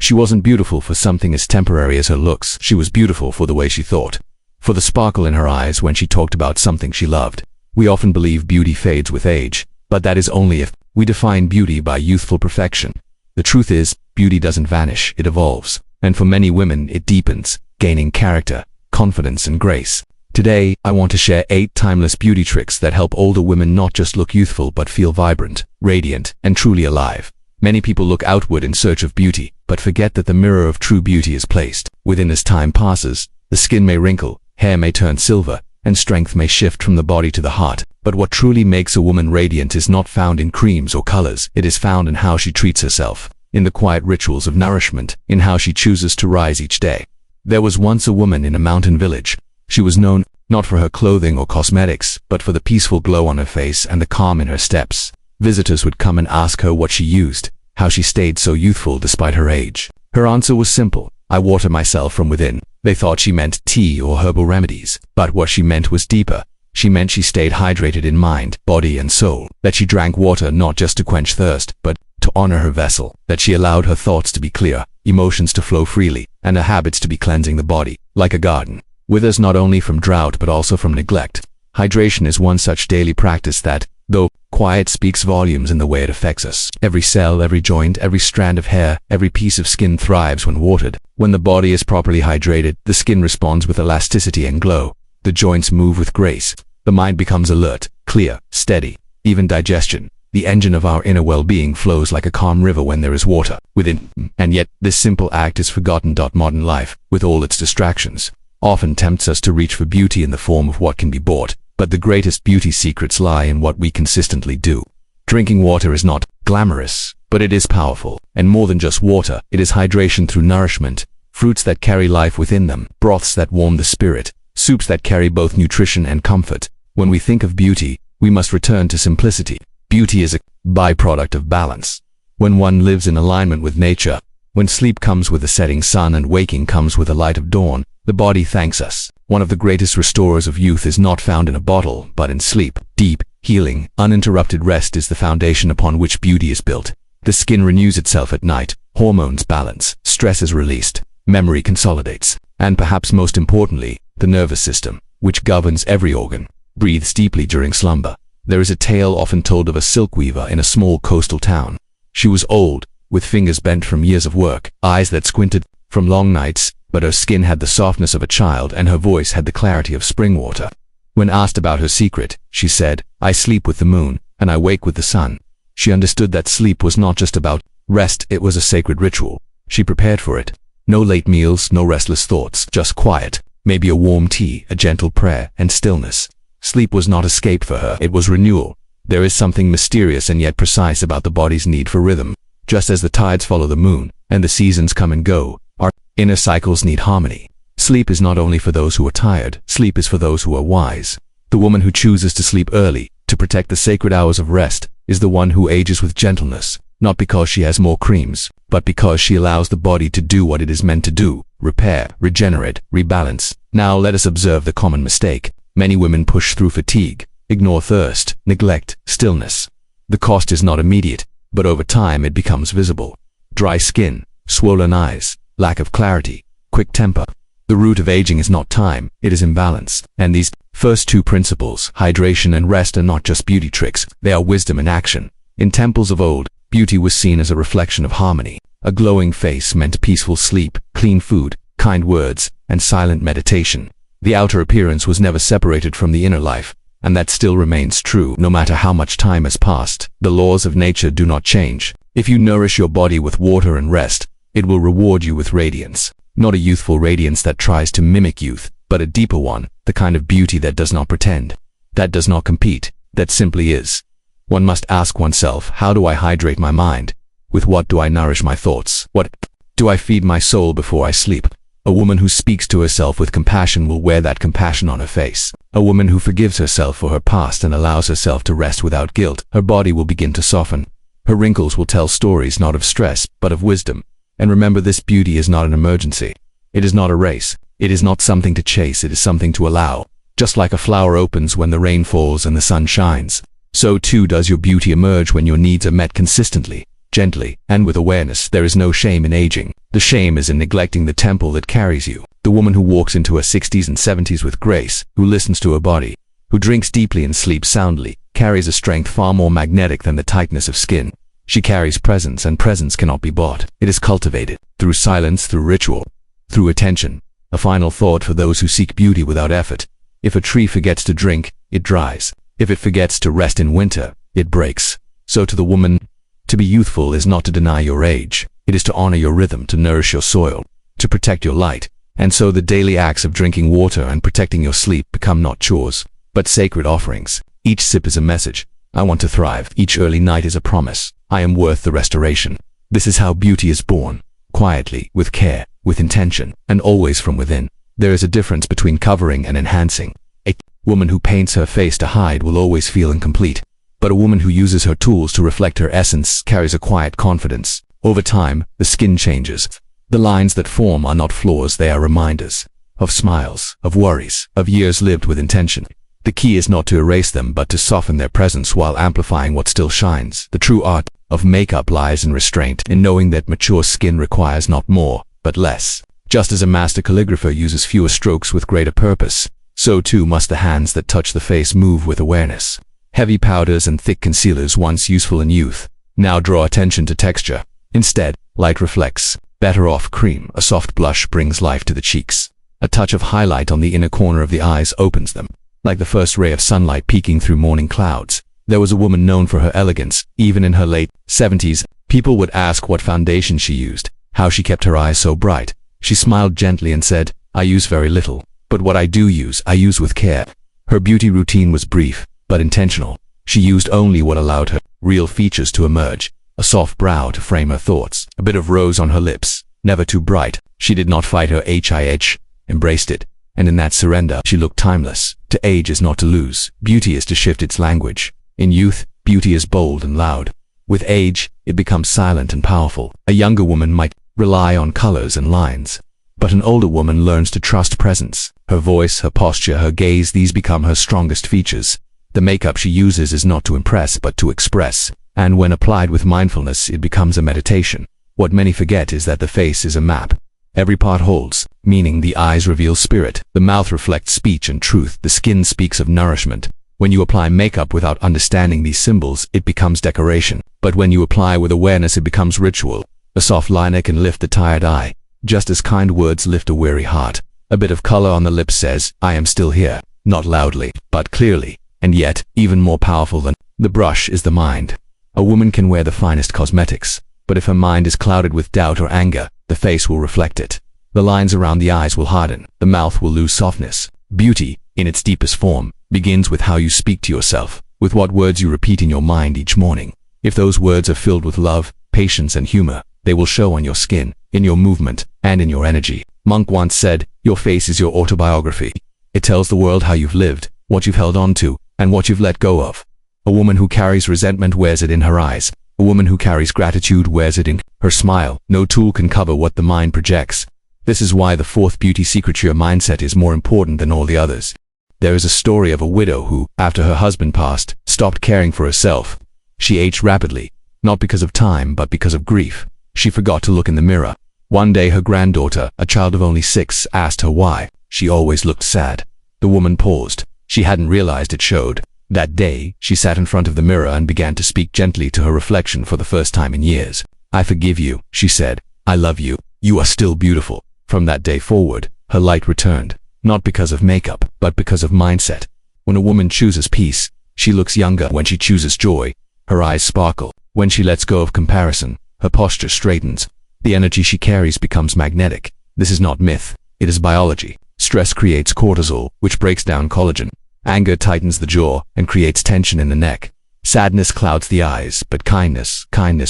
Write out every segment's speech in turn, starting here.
She wasn't beautiful for something as temporary as her looks. She was beautiful for the way she thought, for the sparkle in her eyes when she talked about something she loved. We often believe beauty fades with age, but that is only if we define beauty by youthful perfection. The truth is, beauty doesn't vanish, it evolves. And for many women, it deepens, gaining character, confidence, and grace. Today, I want to share 8 timeless beauty tricks that help older women not just look youthful but feel vibrant, radiant, and truly alive. Many people look outward in search of beauty, but forget that the mirror of true beauty is placed within. As time passes, the skin may wrinkle, hair may turn silver, and strength may shift from the body to the heart. But what truly makes a woman radiant is not found in creams or colors. It is found in how she treats herself, in the quiet rituals of nourishment, in how she chooses to rise each day. There was once a woman in a mountain village. She was known not for her clothing or cosmetics, but for the peaceful glow on her face and the calm in her steps. Visitors would come and ask her what she used, how she stayed so youthful despite her age. Her answer was simple: I water myself from within. They thought she meant tea or herbal remedies, but what she meant was deeper. She meant she stayed hydrated in mind, body, and soul, that she drank water not just to quench thirst, but to honor her vessel, that she allowed her thoughts to be clear, emotions to flow freely, and her habits to be cleansing the body, like a garden, withers not only from drought but also from neglect. Hydration is one such daily practice that, though quiet, speaks volumes in the way it affects us. Every cell, every joint, every strand of hair, every piece of skin thrives when watered. When the body is properly hydrated, the skin responds with elasticity and glow. The joints move with grace. The mind becomes alert, clear, steady. Even digestion, the engine of our inner well-being, flows like a calm river when there is water within. And yet, this simple act is forgotten. Modern life, with all its distractions, often tempts us to reach for beauty in the form of what can be bought. But the greatest beauty secrets lie in what we consistently do. Drinking water is not glamorous, but it is powerful. And more than just water, it is hydration through nourishment, fruits that carry life within them, broths that warm the spirit, soups that carry both nutrition and comfort. When we think of beauty, we must return to simplicity. Beauty is a byproduct of balance. When one lives in alignment with nature, when sleep comes with the setting sun and waking comes with the light of dawn, the body thanks us. One of the greatest restorers of youth is not found in a bottle, but in sleep. Deep, healing, uninterrupted rest is the foundation upon which beauty is built. The skin renews itself at night, hormones balance, stress is released, memory consolidates, and perhaps most importantly, the nervous system, which governs every organ, breathes deeply during slumber. There is a tale often told of a silk weaver in a small coastal town. She was old, with fingers bent from years of work, eyes that squinted from long nights, but her skin had the softness of a child and her voice had the clarity of spring water. When asked about her secret, she said, "I sleep with the moon, and I wake with the sun." She understood that sleep was not just about rest, it was a sacred ritual. She prepared for it. No late meals, no restless thoughts, just quiet, maybe a warm tea, a gentle prayer, and stillness. Sleep was not escape for her, it was renewal. There is something mysterious and yet precise about the body's need for rhythm. Just as the tides follow the moon, and the seasons come and go, our inner cycles need harmony. Sleep is not only for those who are tired, sleep is for those who are wise. The woman who chooses to sleep early, to protect the sacred hours of rest, is the one who ages with gentleness, not because she has more creams, but because she allows the body to do what it is meant to do: repair, regenerate, rebalance. Now let us observe the common mistake. Many women push through fatigue, ignore thirst, neglect stillness. The cost is not immediate, but over time it becomes visible. Dry skin, swollen eyes, lack of clarity, quick temper. The root of aging is not time, it is imbalance. And these first 2 principles, hydration and rest, are not just beauty tricks, they are wisdom in action. In temples of old, beauty was seen as a reflection of harmony. A glowing face meant peaceful sleep, clean food, kind words, and silent meditation. The outer appearance was never separated from the inner life, and that still remains true no matter how much time has passed. The laws of nature do not change. If you nourish your body with water and rest, it will reward you with radiance. Not a youthful radiance that tries to mimic youth, but a deeper one, the kind of beauty that does not pretend, that does not compete, that simply is. One must ask oneself, how do I hydrate my mind? With what do I nourish my thoughts? What do I feed my soul before I sleep? A woman who speaks to herself with compassion will wear that compassion on her face. A woman who forgives herself for her past and allows herself to rest without guilt, her body will begin to soften. Her wrinkles will tell stories not of stress, but of wisdom. And remember, this beauty is not an emergency. It is not a race. It is not something to chase, it is something to allow. Just like a flower opens when the rain falls and the sun shines, so too does your beauty emerge when your needs are met consistently. gently, and with awareness. There is no shame in aging. The shame is in neglecting the temple that carries you. The woman who walks into her 60s and 70s with grace, who listens to her body, who drinks deeply and sleeps soundly, carries a strength far more magnetic than the tightness of skin. She carries presence, and presence cannot be bought. It is cultivated through silence, through ritual, through attention. A final thought for those who seek beauty without effort. If a tree forgets to drink, it dries. If it forgets to rest in winter, it breaks. So to the woman, to be youthful is not to deny your age. It is to honor your rhythm, to nourish your soil, to protect your light. And so the daily acts of drinking water and protecting your sleep become not chores, but sacred offerings. Each sip is a message. I want to thrive. Each early night is a promise. I am worth the restoration. This is how beauty is born. Quietly, with care, with intention, and always from within. There is a difference between covering and enhancing. A woman who paints her face to hide will always feel incomplete. But a woman who uses her tools to reflect her essence carries a quiet confidence. Over time, the skin changes. The lines that form are not flaws, they are reminders. Of smiles, of worries, of years lived with intention. The key is not to erase them, but to soften their presence while amplifying what still shines. The true art of makeup lies in restraint, in knowing that mature skin requires not more, but less. Just as a master calligrapher uses fewer strokes with greater purpose, so too must the hands that touch the face move with awareness. Heavy powders and thick concealers, once useful in youth, now draw attention to texture. Instead, light reflects. Better off cream. A soft blush brings life to the cheeks. A touch of highlight on the inner corner of the eyes opens them. Like the first ray of sunlight peeking through morning clouds. There was a woman known for her elegance. Even in her late 70s, people would ask what foundation she used, how she kept her eyes so bright. She smiled gently and said, I use very little, but what I do use, I use with care. Her beauty routine was brief, but intentional. She used only what allowed her real features to emerge. A soft brow to frame her thoughts, a bit of rose on her lips, never too bright. She did not fight her itch, embraced it, and in that surrender, she looked timeless. To age is not to lose. Beauty is to shift its language. In youth, beauty is bold and loud. With age, it becomes silent and powerful. A younger woman might rely on colors and lines, but an older woman learns to trust presence. Her voice, her posture, her gaze, these become her strongest features. The makeup she uses is not to impress, but to express. And when applied with mindfulness, it becomes a meditation. What many forget is that the face is a map. Every part holds, meaning the eyes reveal spirit, the mouth reflects speech and truth, the skin speaks of nourishment. When you apply makeup without understanding these symbols, it becomes decoration. But when you apply with awareness, it becomes ritual. A soft liner can lift the tired eye, just as kind words lift a weary heart. A bit of color on the lips says, I am still here, not loudly, but clearly. And yet, even more powerful than the brush is the mind. A woman can wear the finest cosmetics, but if her mind is clouded with doubt or anger, the face will reflect it. The lines around the eyes will harden, the mouth will lose softness. Beauty, in its deepest form, begins with how you speak to yourself, with what words you repeat in your mind each morning. If those words are filled with love, patience, and humor, they will show on your skin, in your movement, and in your energy. Monk once said, your face is your autobiography. It tells the world how you've lived, what you've held on to, and what you've let go of. A woman who carries resentment wears it in her eyes. A woman who carries gratitude wears it in her smile. No tool can cover what the mind projects. This is why the fourth beauty secret, your mindset, is more important than all the others. There is a story of a widow who, after her husband passed, stopped caring for herself. She aged rapidly, not because of time, but because of grief. She forgot to look in the mirror. One day her granddaughter, a child of only 6, asked her why. She always looked sad. The woman paused. She hadn't realized it showed. That day, she sat in front of the mirror and began to speak gently to her reflection for the first time in years. I forgive you, she said. I love you. You are still beautiful. From that day forward, her light returned, not because of makeup, but because of mindset. When a woman chooses peace, she looks younger. When she chooses joy, her eyes sparkle. When she lets go of comparison, her posture straightens. The energy she carries becomes magnetic. This is not myth. It is biology. Stress creates cortisol, which breaks down collagen. Anger tightens the jaw and creates tension in the neck. Sadness clouds the eyes, but kindness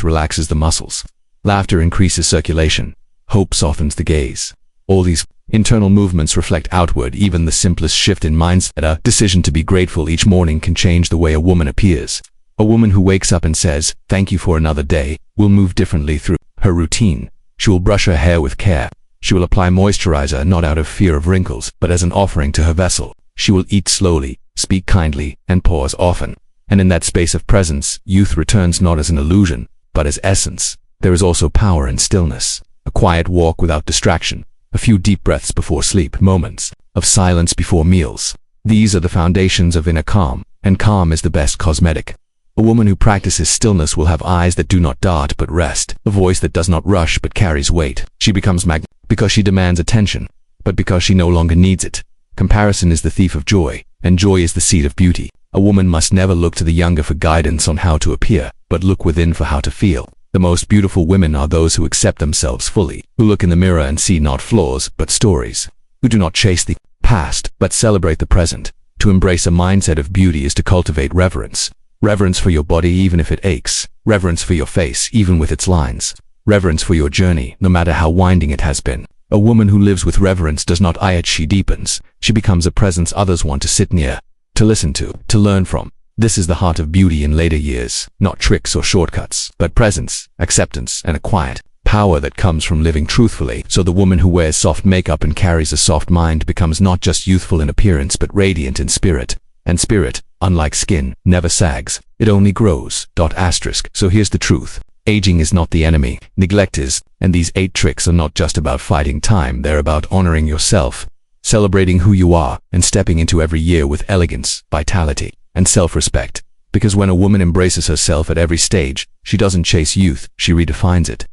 relaxes the muscles. Laughter increases circulation. Hope softens the gaze. All these internal movements reflect outward. Even the simplest shift in mindset, a decision to be grateful each morning, can change the way a woman appears. A woman who wakes up and says, thank you for another day, will move differently through her routine. She will brush her hair with care. She will apply moisturizer not out of fear of wrinkles, but as an offering to her vessel. She will eat slowly, speak kindly, and pause often. And in that space of presence, youth returns not as an illusion, but as essence. There is also power in stillness, a quiet walk without distraction, a few deep breaths before sleep, moments of silence before meals. These are the foundations of inner calm, and calm is the best cosmetic. A woman who practices stillness will have eyes that do not dart but rest, a voice that does not rush but carries weight. She becomes magnetic because she demands attention, but because she no longer needs it. Comparison is the thief of joy, and joy is the seed of beauty. A woman must never look to the younger for guidance on how to appear, but look within for how to feel. The most beautiful women are those who accept themselves fully, who look in the mirror and see not flaws but stories, who do not chase the past but celebrate the present. To embrace a mindset of beauty is to cultivate reverence. Reverence for your body even if it aches. Reverence for your face even with its lines. Reverence for your journey, no matter how winding it has been. A woman who lives with reverence does not eye it, she deepens. She becomes a presence others want to sit near, to listen to learn from. This is the heart of beauty in later years, not tricks or shortcuts, but presence, acceptance, and a quiet power that comes from living truthfully. So the woman who wears soft makeup and carries a soft mind becomes not just youthful in appearance but radiant in spirit. And spirit, unlike skin, never sags. It only grows. So here's the truth. Aging is not the enemy, neglect is, and these 8 tricks are not just about fighting time, they're about honoring yourself, celebrating who you are, and stepping into every year with elegance, vitality, and self-respect. Because when a woman embraces herself at every stage, she doesn't chase youth, she redefines it.